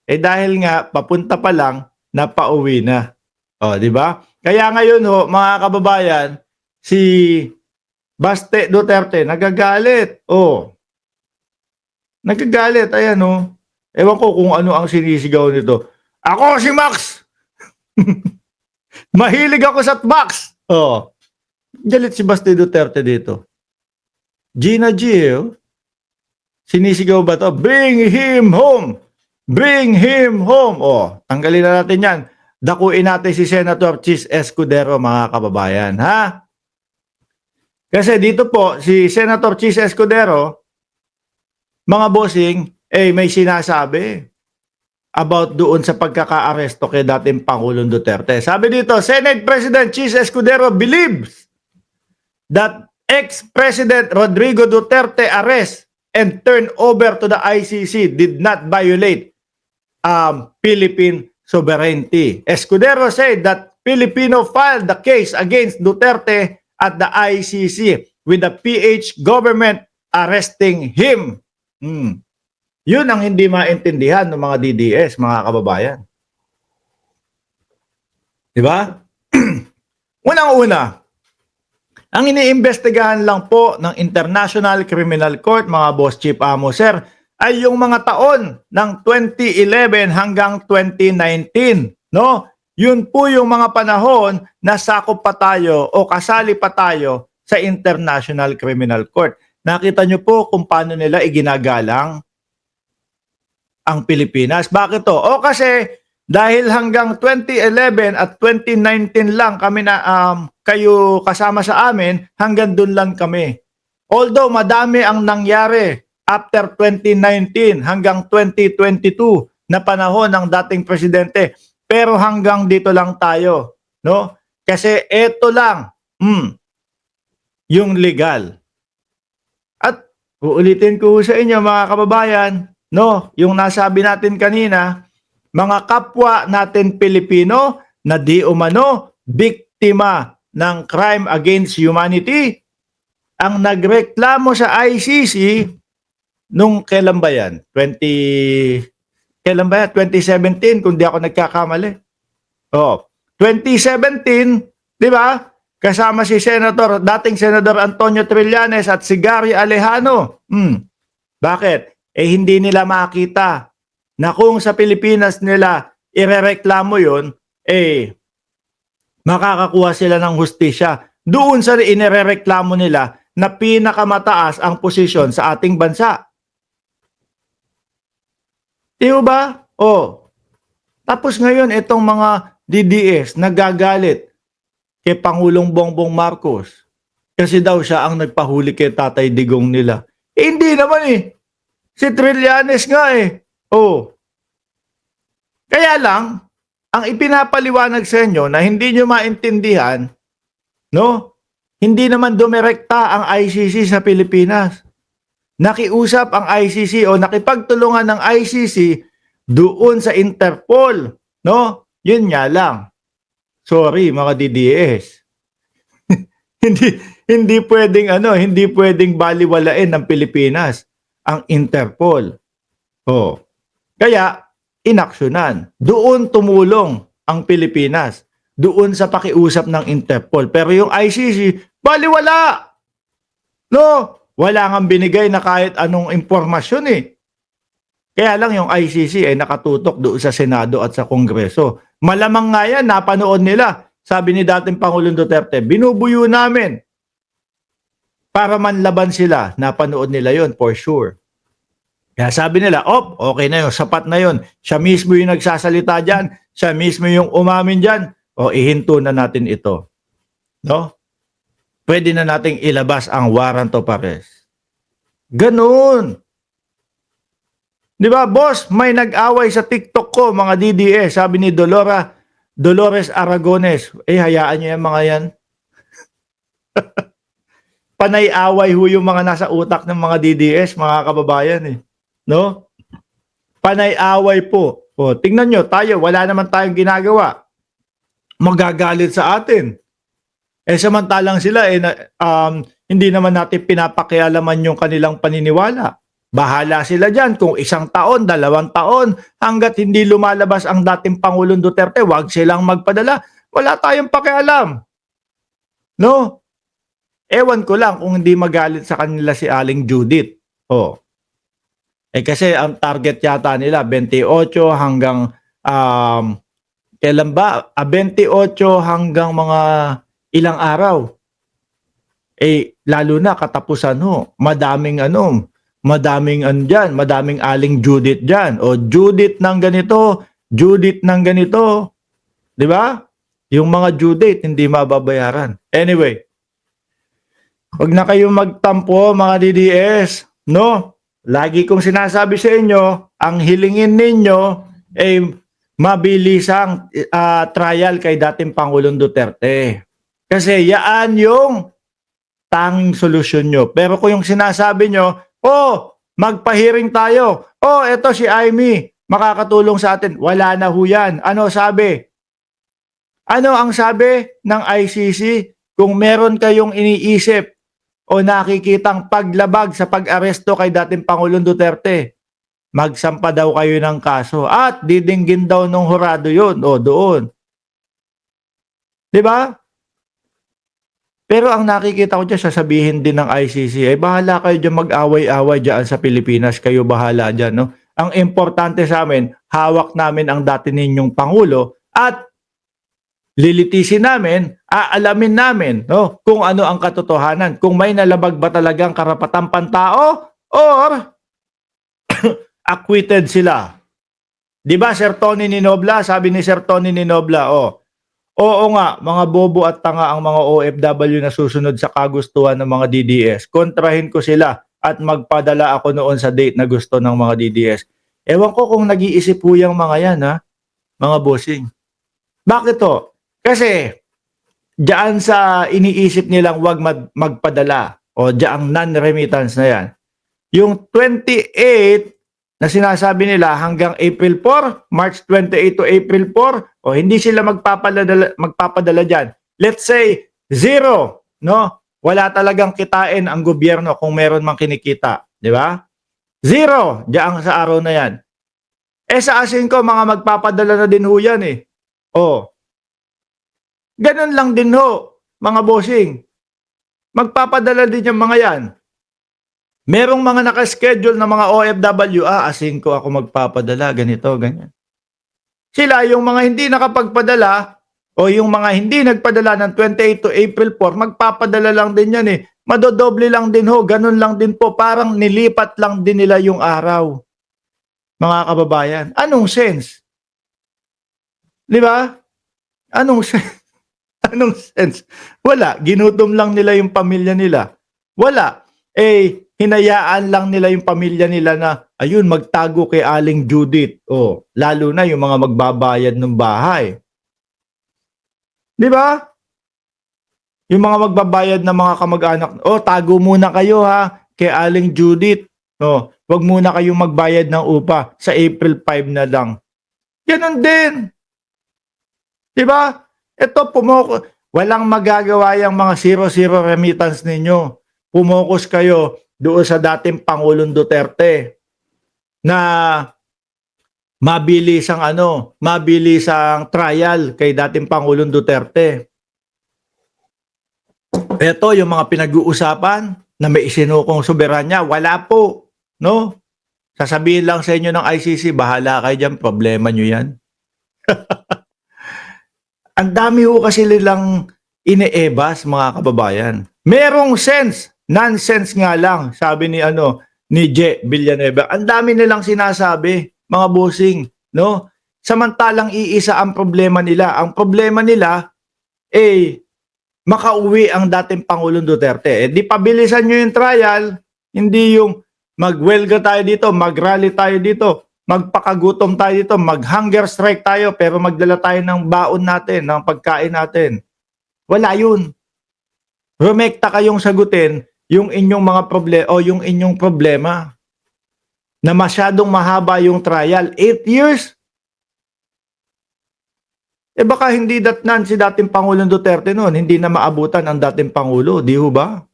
Eh dahil nga papunta pa lang, napauwi na. O, di ba? Kaya ngayon ho, mga kababayan, si Baste Duterte nagagalit. Oh, nagagalit. Ayan oh. Ewan ko kung ano ang sinisigaw nito. Ako si Max! Mahilig ako sa Max! Oh, galit si Baste Duterte dito. Gina G, oh. Sinisigaw ba to? Bring him home! Bring him home! Oh, tanggalin na natin yan. Dakuin natin si Senator Chis Escudero, mga kababayan. Ha? Kasi dito po, si Senator Chis Escudero, mga bossing, may sinasabi about doon sa pagkaka-aresto kay dating Pangulong Duterte. Sabi dito, Senate President Chis Escudero believes that ex-President Rodrigo Duterte arrest and turn over to the ICC did not violate Philippine sovereignty. Escudero said that Filipino filed the case against Duterte at the ICC with the PH government arresting him. Yun ang hindi maintindihan ng mga DDS, mga kababayan. Diba? Unang-una, ang iniimbestigahan lang po ng International Criminal Court, mga boss chief amo sir, ay yung mga taon ng 2011 hanggang 2019. No? Yun po yung mga panahon na sakop pa tayo o kasali pa tayo sa International Criminal Court. Nakita nyo po kung paano nila iginagalang ang Pilipinas. Bakit to? O kasi dahil hanggang 2011 at 2019 lang kami na kayo kasama sa amin, hanggang doon lang kami. Although madami ang nangyari after 2019 hanggang 2022 na panahon ng dating presidente, pero hanggang dito lang tayo, no? Kasi ito lang yung legal. At uulitin ko sa inyo, mga kababayan, no, yung nasabi natin kanina, mga kapwa natin Pilipino na di umano biktima ng crime against humanity ang nagreklamo sa ICC nung kailan ba yan? 2017 kung di ako nagkakamali. Oh, 2017, di ba? Kasama si dating Senador Antonio Trillanes at si Gary Alejano. Bakit? Hindi nila makita na kung sa Pilipinas nila irereklamo yun, makakakuha sila ng hustisya. Doon sa inirereklamo nila na pinakamataas ang posisyon sa ating bansa. Di ba? Tapos ngayon, itong mga DDS nagagalit kay Pangulong Bongbong Marcos kasi daw siya ang nagpahuli kay Tatay Digong nila. Hindi naman Si Trillanes nga Kaya lang, ang ipinapaliwanag sa inyo na hindi nyo maintindihan, no? Hindi naman dumirekta ang ICC sa Pilipinas. Nakiusap ang ICC o nakipagtulungan ng ICC doon sa Interpol, no? Yun nga lang. Sorry mga DDS. hindi pwedeng baliwalain ng Pilipinas ang Interpol. Kaya inaksyonan. Doon tumulong ang Pilipinas. Doon sa pakiusap ng Interpol. Pero yung ICC, baliwala. No, wala nang binigay na kahit anong impormasyon Kaya lang yung ICC ay nakatutok doon sa Senado at sa Kongreso. Malamang nga yan, napanood nila. Sabi ni dating Pangulong Duterte, binubuyo namin. Para manlaban sila, napanood nila yon for sure. Kaya sabi nila, okay na yun, sapat na yun. Siya mismo yung nagsasalita dyan, siya mismo yung umamin dyan, ihinto na natin ito. No? Pwede na nating ilabas ang warrant of arrest. Ganun. Di ba, boss, may nag-away sa TikTok ko, mga DDS, sabi ni Dolores Aragones. Hayaan nyo yan, mga yan. Panay-away yung mga nasa utak ng mga DDS, mga kababayan No? Panay-away po. Tingnan nyo, tayo, wala naman tayong ginagawa. Magagalit sa atin. Samantalang sila, hindi naman natin pinapakialaman yung kanilang paniniwala. bahala sila dyan. Kung 1 taon, 2 taon, hanggat hindi lumalabas ang dating Pangulong Duterte, wag silang magpadala. Wala tayong pakialam. No? Ewan ko lang kung hindi magalit sa kanila si Aling Judith. Oh. Kasi ang target yata nila 28 hanggang kailan ba? 28 hanggang mga ilang araw. Lalo na katapusan ho. Madaming andyan, madaming Aling Judith dyan. O Judith ng ganito, Judith ng ganito. Di ba? Yung mga Judith hindi mababayaran. Anyway, wag na kayong magtampo mga DDS. No? Lagi kong sinasabi sa inyo, ang hilingin ninyo ay mabilisang trial kay dating Pangulong Duterte. Kasi yaan yung tanging solusyon nyo. Pero kung yung sinasabi nyo, magpahiring tayo. Eto si Amy, makakatulong sa atin. Wala na ho yan. Ano sabi? Ano ang sabi ng ICC? Kung meron kayong iniisip o nakikitang paglabag sa pag-aresto kay dating Pangulong Duterte, magsampa daw kayo ng kaso at didinggin daw ng hurado yun doon. Diba? Pero ang nakikita ko dyan, sasabihin din ng ICC, bahala kayo dyan mag-away-away dyan sa Pilipinas, kayo bahala dyan. No? Ang importante sa amin, hawak namin ang dati ninyong Pangulo at lilitisin namin, aalamin namin kung ano ang katotohanan. Kung may nalabag ba talagang karapatang pantao or acquitted sila. Di ba, Sir Tony Ninobla? Sabi ni Sir Tony Ninobla, oo nga, mga bobo at tanga ang mga OFW na susunod sa kagustuhan ng mga DDS. Kontrahin ko sila at magpadala ako noon sa date na gusto ng mga DDS. Ewan ko kung nag-iisip po yung mga yan, mga bossing. Bakit to? Kasi diyan sa iniisip nilang wag magpadala o diyaang non-remittance na yan. Yung 28 na sinasabi nila hanggang April 4, March 28 to April 4, hindi sila magpapadala dyan. Let's say 0, no? Wala talagang kitain ang gobyerno kung meron mang kinikita, di ba? 0 diyan sa araw na yan. Sa asin ko, mga magpapadala na din ho yan Ganun lang din ho, mga bossing. Magpapadala din yung mga yan. Merong mga nakaschedule na mga OFW, asin ko ako magpapadala, ganito, ganyan. Sila, yung mga hindi nakapagpadala, o yung mga hindi nagpadala ng 28 to April 4, magpapadala lang din yan Madodoble lang din ho, ganun lang din po, parang nilipat lang din nila yung araw. Mga kababayan, anong sense? Di ba? Anong sense? Anong sense? Wala. Ginutom lang nila yung pamilya nila. Wala. Hinayaan lang nila yung pamilya nila na, ayun, magtago kay Aling Judith. Lalo na yung mga magbabayad ng bahay. Di ba? Yung mga magbabayad ng mga kamag-anak, tago muna kayo kay Aling Judith. Wag muna kayong magbayad ng upa. Sa April 5 na lang. Ganun din. Di ba? Ito, walang magagawa yung mga 0-0 remittance ninyo. Pumokus kayo doon sa dating Pangulong Duterte na mabilis ang trial kay dating Pangulong Duterte. Ito yung mga pinag-uusapan na may isinukong soberanya. Wala po. No? Sasabihin lang sa inyo ng ICC, bahala kayo dyan, problema nyo yan. Ang dami ho kasi nilang ine-ebas, mga kababayan. Merong sense, nonsense nga lang, sabi ni Je Villanueva. Ang dami nilang sinasabi, mga bossing, no? Samantalang iisa ang problema nila. Ang problema nila makauwi ang dating Pangulong Duterte. Di pabilisan nyo yung trial, hindi yung magwelga tayo dito, mag-rally tayo dito, magpakagutom tayo dito, mag-hunger strike tayo, pero magdala tayo ng baon natin, ng pagkain natin. Wala yun. Rumekta kayong sagutin yung inyong mga problema o yung inyong problema na masyadong mahaba yung trial. 8 years? Baka hindi datnan si dating Pangulong Duterte noon, hindi na maabutan ang dating Pangulo, di ho ba?